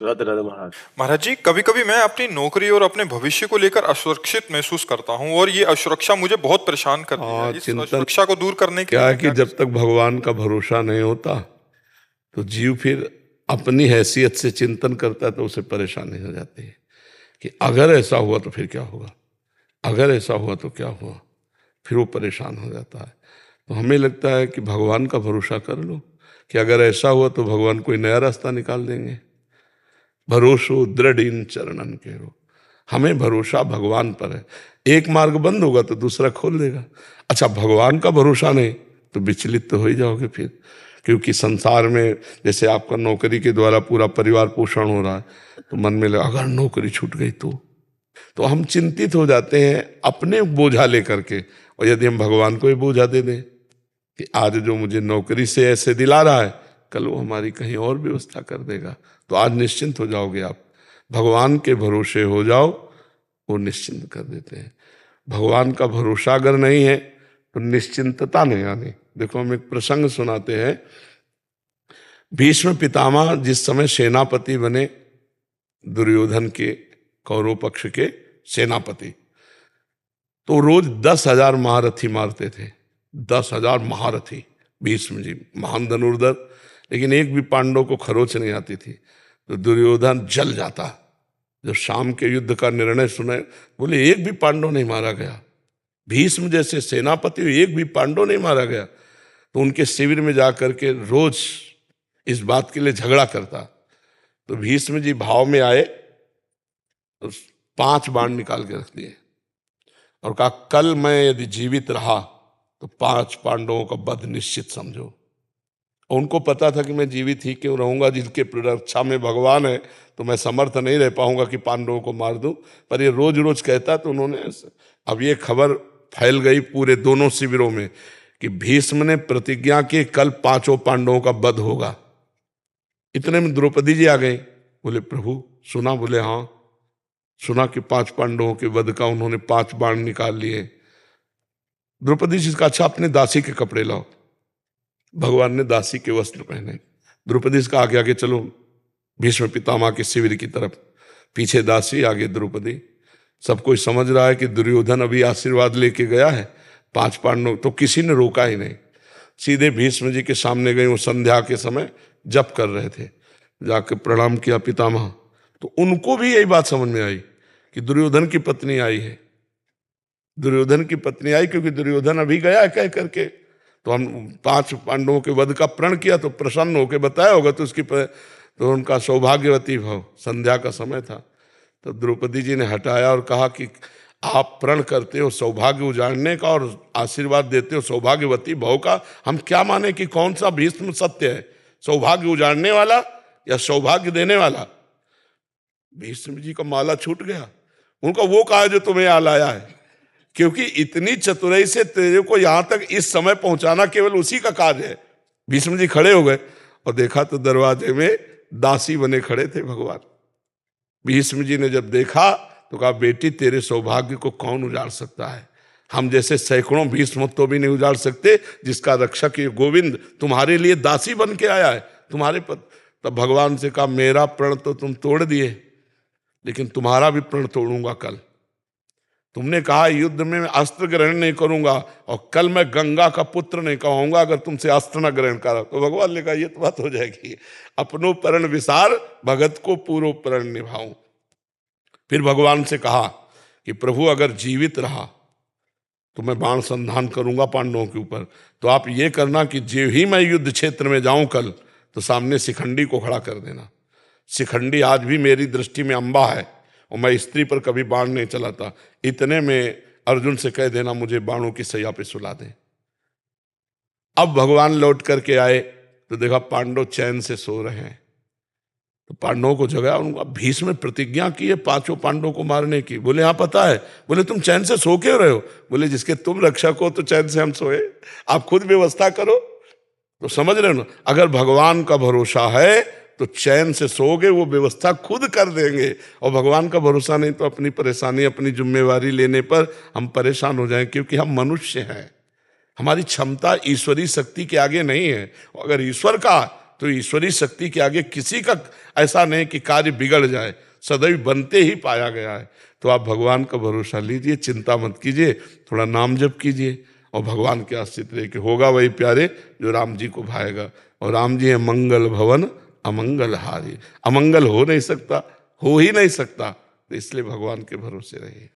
राधे राधे महाराज। महाराज जी, कभी कभी मैं अपनी नौकरी और अपने भविष्य को लेकर असुरक्षित महसूस करता हूँ और ये असुरक्षा मुझे बहुत परेशान करती है। इस चिंतन असुरक्षा को दूर करने के लिए क्या है मैं कि क्या कर जब सकता तक भगवान का भरोसा नहीं होता तो जीव फिर अपनी हैसियत से चिंतन करता है, तो उसे परेशानी हो जाती है कि अगर ऐसा हुआ तो फिर क्या होगा, अगर ऐसा हुआ तो क्या हुआ, फिर वो परेशान हो जाता है। तो हमें लगता है कि भगवान का भरोसा कर लो कि अगर ऐसा हुआ तो भगवान कोई नया रास्ता निकाल देंगे। भरोसो दृढ़ इन चरणन के हो। हमें भरोसा भगवान पर है। एक मार्ग बंद होगा तो दूसरा खोल देगा। अच्छा, भगवान का भरोसा नहीं तो विचलित तो हो ही जाओगे फिर, क्योंकि संसार में जैसे आपका नौकरी के द्वारा पूरा परिवार पोषण हो रहा है, तो मन में लगा अगर नौकरी छूट गई तो हम चिंतित हो जाते हैं अपने बोझा लेकर के। और यदि हम भगवान को ही बोझा दे दें कि आज जो मुझे नौकरी से ऐसे दिला रहा है, कल वो हमारी कहीं और व्यवस्था कर देगा, तो आज निश्चिंत हो जाओगे आप। भगवान के भरोसे हो जाओ, वो निश्चिंत कर देते हैं। भगवान का भरोसा अगर नहीं है तो निश्चिंतता नहीं आनी। देखो, हम एक प्रसंग सुनाते हैं। भीष्म पितामह जिस समय सेनापति बने, दुर्योधन के कौरव पक्ष के सेनापति, तो रोज 10,000 महारथी मारते थे। 10,000 महारथी, भीष्म जी महान धनुर्धर, लेकिन एक भी पांडव को खरोच नहीं आती थी। तो दुर्योधन जल जाता जब शाम के युद्ध का निर्णय सुने, बोले एक भी पांडव नहीं मारा गया। भीष्म जैसे सेनापति, एक भी पांडव नहीं मारा गया। तो उनके शिविर में जाकर के रोज इस बात के लिए झगड़ा करता। तो भीष्म जी भाव में आए, तो 5 बाण निकाल के रख दिए और कहा कल मैं यदि जीवित रहा तो 5 पांडवों का वध निश्चित समझो। और उनको पता था कि मैं जीवित ही क्यों रहूंगा, जिनके रक्षा में भगवान है, तो मैं समर्थ नहीं रह पाऊंगा कि पांडवों को मार दूं। पर ये रोज रोज कहता, तो उन्होंने, अब ये खबर फैल गई पूरे दोनों शिविरों में कि भीष्म ने प्रतिज्ञा की कल 5 पांडवों का वध होगा। इतने में द्रौपदी जी आ गई। बोले प्रभु सुना? बोले हाँ सुना कि 5 पांडवों के वध का उन्होंने 5 बाण निकाल लिए। द्रौपदी जी का अच्छा अपने दासी के कपड़े लाओ। भगवान ने दासी के वस्त्र पहने। द्रौपदी का आगे आगे चलो भीष्म पितामह के शिविर की तरफ, पीछे दासी आगे द्रौपदी। सब कोई समझ रहा है कि दुर्योधन अभी आशीर्वाद लेके गया है, 5 पांडव, तो किसी ने रोका ही नहीं। सीधे भीष्म जी के सामने गए। वो संध्या के समय जप कर रहे थे, जाकर प्रणाम किया पितामह। तो उनको भी यही बात समझ में आई कि दुर्योधन की पत्नी आई है। दुर्योधन की पत्नी आई क्योंकि दुर्योधन अभी गया है कह करके। तो हम 5 पांडवों के वध का प्रण किया, तो प्रसन्न होकर बताया होगा, तो तो उनका सौभाग्यवती भव। संध्या का समय था। तो द्रौपदी जी ने हटाया और कहा कि आप प्रण करते हो सौभाग्य उजाड़ने का और आशीर्वाद देते हो सौभाग्यवती भव का, हम क्या माने कि कौन सा भीष्म सत्य है, सौभाग्य उजाड़ने वाला या सौभाग्य देने वाला? भीष्म जी का माला छूट गया। उनका वो कहा जो तुम्हें यहाँ लाया है, क्योंकि इतनी चतुराई से तेरे को यहां तक इस समय पहुंचाना केवल उसी का कार्य है। भीष्म जी खड़े हो गए और देखा तो दरवाजे में दासी बने खड़े थे भगवान। भीष्म जी ने जब देखा तो कहा बेटी तेरे सौभाग्य को कौन उजाड़ सकता है? हम जैसे सैकड़ों भीष्म तो भी नहीं उजाड़ सकते, जिसका रक्षक ये गोविंद तुम्हारे लिए दासी बन के आया है तुम्हारे पद। तब भगवान से कहा मेरा प्रण तो तुम तोड़ दिए, लेकिन तुम्हारा भी प्रण तोड़ूंगा कल। तुमने कहा युद्ध में मैं अस्त्र ग्रहण नहीं करूंगा, और कल मैं गंगा का पुत्र नहीं कहूंगा अगर तुमसे अस्त्र न ग्रहण करा। तो भगवान ने कहा ये तो बात हो जाएगी, अपनो प्रण विसार भगत को पूर्व प्रण निभाऊं। फिर भगवान से कहा कि प्रभु अगर जीवित रहा तो मैं बाण संधान करूंगा पांडवों के ऊपर। तो आप ये करना कि जो ही मैं युद्ध क्षेत्र में जाऊं कल, तो सामने शिखंडी को खड़ा कर देना। शिखंडी आज भी मेरी दृष्टि में अंबा है, और मैं स्त्री पर कभी बाण नहीं चलाता। इतने में अर्जुन से कह देना मुझे बाणों की सैया पे सुला दे। अब भगवान लौट करके आए तो देखा पांडव चैन से सो रहे हैं। तो पांडवों को जगाया, उनका भीष्म में प्रतिज्ञा की है 5 पांडवों को मारने की। बोले हाँ पता है। बोले तुम चैन से सो क्यों रहे हो? बोले जिसके तुम रक्षक हो तो चैन से हम सोए, आप खुद व्यवस्था करो। तो समझ रहे हो ना, अगर भगवान का भरोसा है तो चैन से सोओगे, वो व्यवस्था खुद कर देंगे। और भगवान का भरोसा नहीं तो अपनी परेशानी अपनी जिम्मेवारी लेने पर हम परेशान हो जाएं, क्योंकि हम मनुष्य हैं। हमारी क्षमता ईश्वरीय शक्ति के आगे नहीं है। अगर ईश्वर का, तो ईश्वरीय शक्ति के आगे किसी का ऐसा नहीं कि कार्य बिगड़ जाए, सदैव बनते ही पाया गया है। तो आप भगवान का भरोसा लीजिए, चिंता मत कीजिए, थोड़ा नाम जप कीजिए और भगवान के आश्रित रह के होगा वही प्यारे जो राम जी को भाएगा। और राम जी है मंगल भवन अमंगल हारी, अमंगल हो नहीं सकता, हो ही नहीं सकता, तो इसलिए भगवान के भरोसे रहिए।